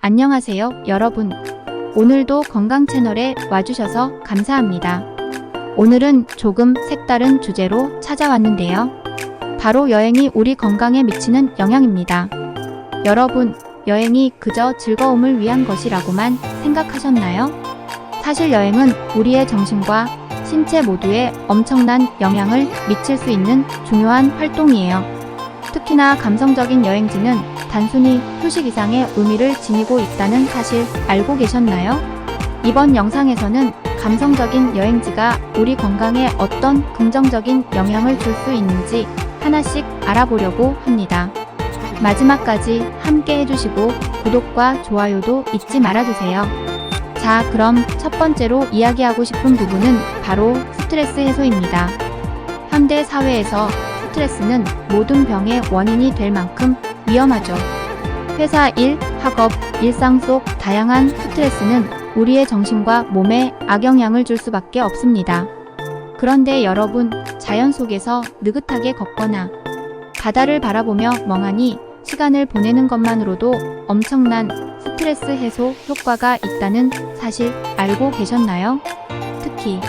안녕하세요, 여러분. 오늘도 건강 채널에 와주셔서 감사합니다. 오늘은 조금 색다른 주제로 찾아왔는데요. 바로 여행이 우리 건강에 미치는 영향입니다. 여러분, 여행이 그저 즐거움을 위한 것이라고만 생각하셨나요? 사실 여행은 우리의 정신과 신체 모두에 엄청난 영향을 미칠 수 있는 중요한 활동이에요. 특히나 감성적인 여행지는 단순히 휴식 이상의 의미를 지니고 있다는 사실 알고 계셨나요? 이번 영상에서는 감성적인 여행지가 우리 건강에 어떤 긍정적인 영향을 줄 수 있는지 하나씩 알아보려고 합니다. 마지막까지 함께 해주시고 구독과 좋아요도 잊지 말아주세요. 자, 그럼 첫 번째로 이야기하고 싶은 부분은 바로 스트레스 해소입니다. 현대 사회에서 스트레스는 모든 병의 원인이 될 만큼 위험하죠. 회사 일, 학업, 일상 속 다양한 스트레스는 우리의 정신과 몸에 악영향을 줄 수밖에 없습니다. 그런데 여러분, 자연 속에서 느긋하게 걷거나 바다를 바라보며 멍하니 시간을 보내는 것만으로도 엄청난 스트레스 해소 효과가 있다는 사실 알고 계셨나요? 특히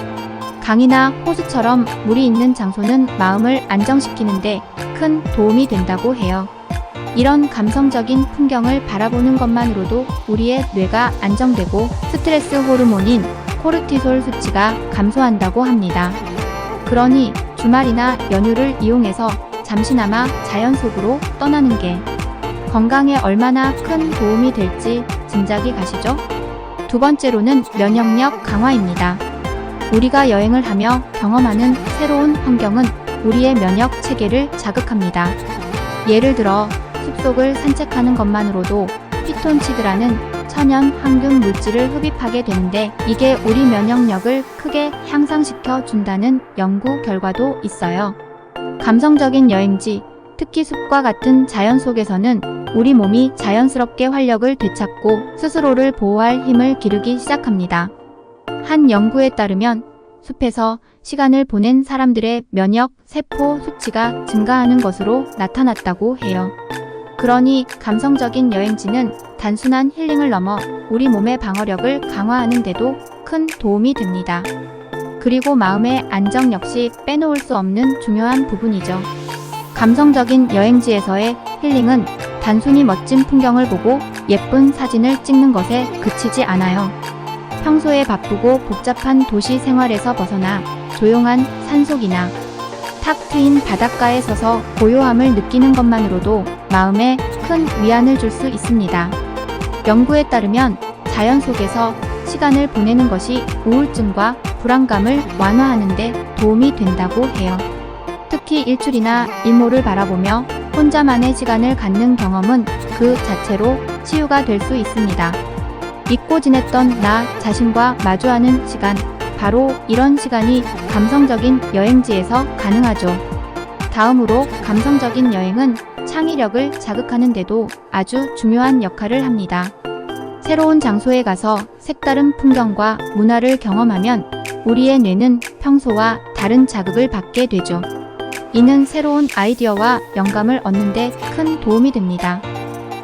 강이나 호수처럼 물이 있는 장소는 마음을 안정시키는데 큰 도움이 된다고 해요. 이런 감성적인 풍경을 바라보는 것만으로도 우리의 뇌가 안정되고 스트레스 호르몬인 코르티솔 수치가 감소한다고 합니다. 그러니 주말이나 연휴를 이용해서 잠시나마 자연 속으로 떠나는 게 건강에 얼마나 큰 도움이 될지 짐작이 가시죠? 두 번째로는 면역력 강화입니다. 우리가 여행을 하며 경험하는 새로운 환경은 우리의 면역 체계를 자극합니다. 예를 들어 숲속을 산책하는 것만으로도 피톤치드라는 천연 항균 물질을 흡입하게 되는데 이게 우리 면역력을 크게 향상시켜 준다는 연구 결과도 있어요. 감성적인 여행지, 특히 숲과 같은 자연 속에서는 우리 몸이 자연스럽게 활력을 되찾고 스스로를 보호할 힘을 기르기 시작합니다. 한 연구에 따르면 숲에서 시간을 보낸 사람들의 면역 세포 수치가 증가하는 것으로 나타났다고 해요. 그러니 감성적인 여행지는 단순한 힐링을 넘어 우리 몸의 방어력을 강화하는 데도 큰 도움이 됩니다. 그리고 마음의 안정 역시 빼놓을 수 없는 중요한 부분이죠. 감성적인 여행지에서의 힐링은 단순히 멋진 풍경을 보고 예쁜 사진을 찍는 것에 그치지 않아요. 평소에 바쁘고 복잡한 도시 생활에서 벗어나 조용한 산속이나 탁 트인 바닷가에 서서 고요함을 느끼는 것만으로도 마음에 큰 위안을 줄 수 있습니다. 연구에 따르면 자연 속에서 시간을 보내는 것이 우울증과 불안감을 완화하는 데 도움이 된다고 해요. 특히 일출이나 일몰을 바라보며 혼자만의 시간을 갖는 경험은 그 자체로 치유가 될 수 있습니다. 잊고 지냈던 나 자신과 마주하는 시간, 바로 이런 시간이 감성적인 여행지에서 가능하죠. 다음으로 감성적인 여행은 창의력을 자극하는 데도 아주 중요한 역할을 합니다. 새로운 장소에 가서 색다른 풍경과 문화를 경험하면 우리의 뇌는 평소와 다른 자극을 받게 되죠. 이는 새로운 아이디어와 영감을 얻는 데 큰 도움이 됩니다.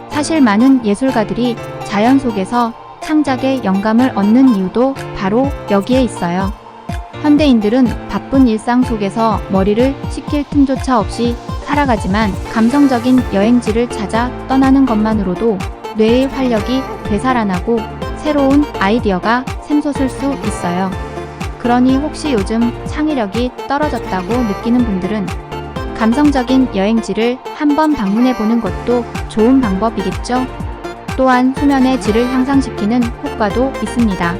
사실 많은 예술가들이 자연 속에서 창작의 영감을 얻는 이유도 바로 여기에 있어요. 현대인들은 바쁜 일상 속에서 머리를 식힐 틈조차 없이 살아가지만 감성적인 여행지를 찾아 떠나는 것만으로도 뇌의 활력이 되살아나고 새로운 아이디어가 샘솟을 수 있어요. 그러니 혹시 요즘 창의력이 떨어졌다고 느끼는 분들은 감성적인 여행지를 한번 방문해 보는 것도 좋은 방법이겠죠? 또한 수면의 질을 향상시키는 효과도 있습니다.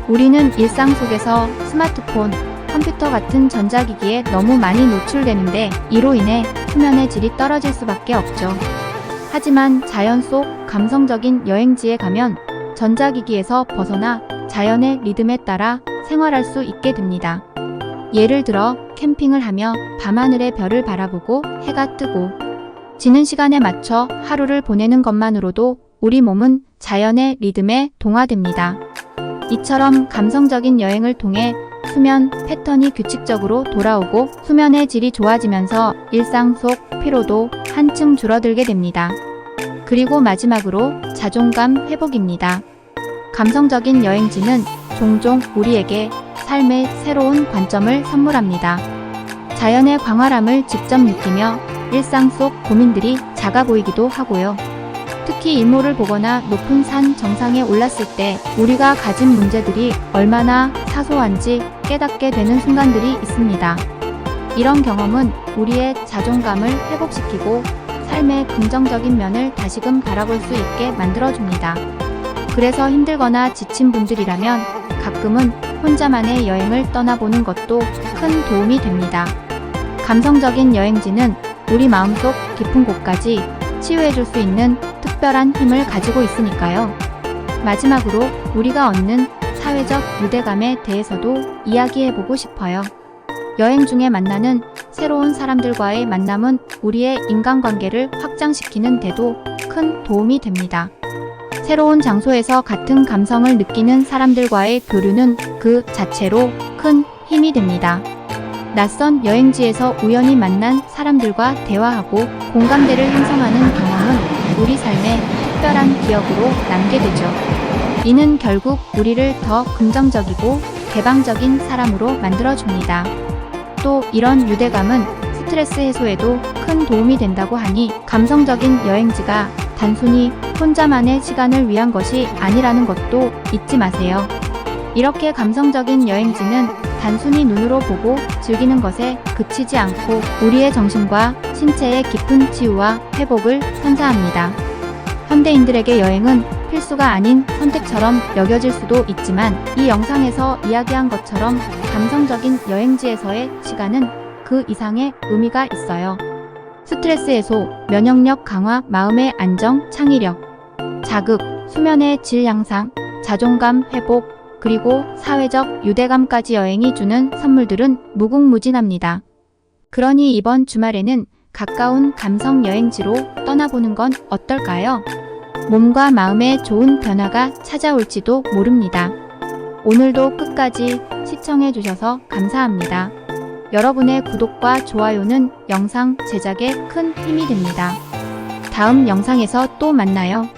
우리는 일상 속에서 스마트폰, 컴퓨터 같은 전자기기에 너무 많이 노출되는데 이로 인해 수면의 질이 떨어질 수밖에 없죠. 하지만 자연 속 감성적인 여행지에 가면 전자기기에서 벗어나 자연의 리듬에 따라 생활할 수 있게 됩니다. 예를 들어 캠핑을 하며 밤하늘의 별을 바라보고 해가 뜨고 지는 시간에 맞춰 하루를 보내는 것만으로도 우리 몸은 자연의 리듬에 동화됩니다. 이처럼 감성적인 여행을 통해 수면 패턴이 규칙적으로 돌아오고 수면의 질이 좋아지면서 일상 속 피로도 한층 줄어들게 됩니다. 그리고 마지막으로 자존감 회복입니다. 감성적인 여행지는 종종 우리에게 삶의 새로운 관점을 선물합니다. 자연의 광활함을 직접 느끼며 일상 속 고민들이 작아 보이기도 하고요. 특히 일몰을 보거나 높은 산 정상에 올랐을 때 우리가 가진 문제들이 얼마나 사소한지 깨닫게 되는 순간들이 있습니다. 이런 경험은 우리의 자존감을 회복시키고 삶의 긍정적인 면을 다시금 바라볼 수 있게 만들어줍니다. 그래서 힘들거나 지친 분들이라면 가끔은 혼자만의 여행을 떠나보는 것도 큰 도움이 됩니다. 감성적인 여행지는 우리 마음속 깊은 곳까지 치유해줄 수 있는 특별한 힘을 가지고 있으니까요. 마지막으로 우리가 얻는 사회적 유대감에 대해서도 이야기해보고 싶어요. 여행 중에 만나는 새로운 사람들과의 만남은 우리의 인간관계를 확장시키는 데도 큰 도움이 됩니다. 새로운 장소에서 같은 감성을 느끼는 사람들과의 교류는 그 자체로 큰 힘이 됩니다. 낯선 여행지에서 우연히 만난 사람들과 대화하고 공감대를 형성하는 경험은 우리 삶의 특별한 기억으로 남게 되죠. 이는 결국 우리를 더 긍정적이고 개방적인 사람으로 만들어줍니다. 또 이런 유대감은 스트레스 해소에도 큰 도움이 된다고 하니 감성적인 여행지가 단순히 혼자만의 시간을 위한 것이 아니라는 것도 잊지 마세요. 이렇게 감성적인 여행지는 단순히 눈으로 보고 즐기는 것에 그치지 않고 우리의 정신과 신체의 깊은 치유와 회복을 선사합니다. 현대인들에게 여행은 필수가 아닌 선택처럼 여겨질 수도 있지만 이 영상에서 이야기한 것처럼 감성적인 여행지에서의 시간은 그 이상의 의미가 있어요. 스트레스 해소, 면역력 강화, 마음의 안정, 창의력, 자극, 수면의 질 향상, 자존감 회복, 그리고 사회적 유대감까지 여행이 주는 선물들은 무궁무진합니다. 그러니 이번 주말에는 가까운 감성 여행지로 떠나보는 건 어떨까요? 몸과 마음에 좋은 변화가 찾아올지도 모릅니다. 오늘도 끝까지 시청해주셔서 감사합니다. 여러분의 구독과 좋아요는 영상 제작에 큰 힘이 됩니다. 다음 영상에서 또 만나요.